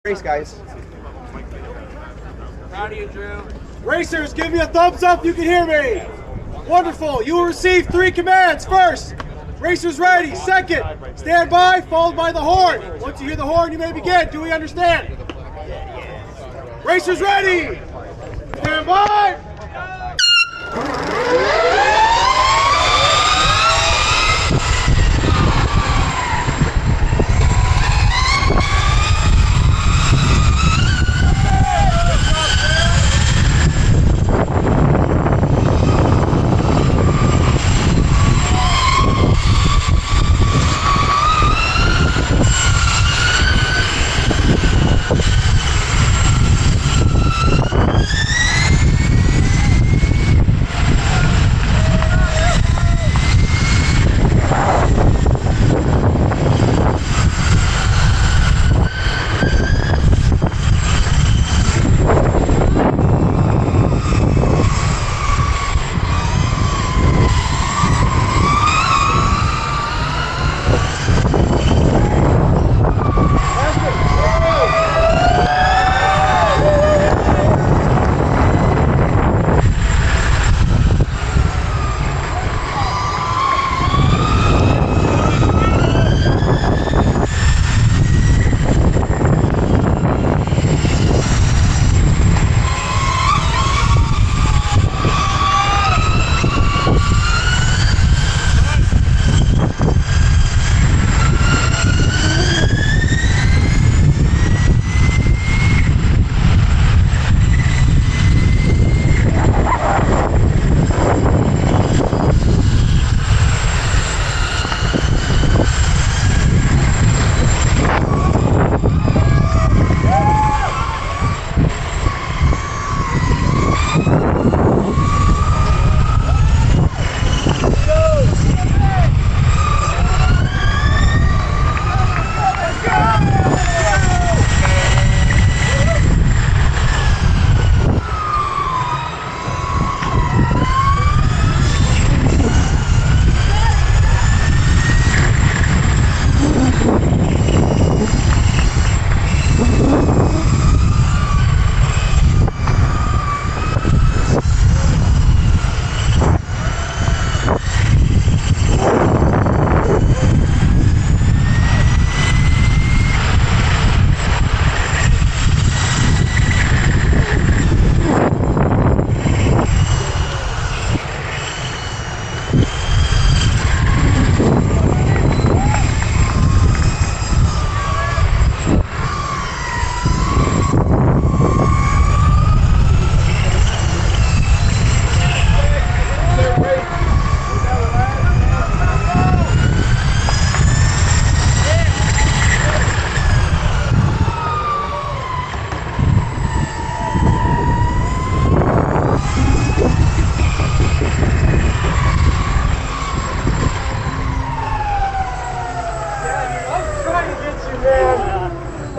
Race, guys. Proud of you, Drew. Racers, give me a thumbs up if you can hear me. Wonderful. You will receive 3 commands. First, racers ready. Second, stand by, followed by the horn. Once you hear the horn, you may begin. Do we understand? Racers ready. Stand by.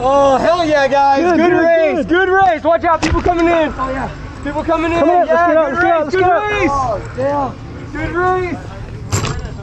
Oh, hell yeah, guys. Good race. Watch out, people coming in. Oh, yeah. People coming in. Come on, yeah, let's get out. Good race. Oh, yeah. Good race.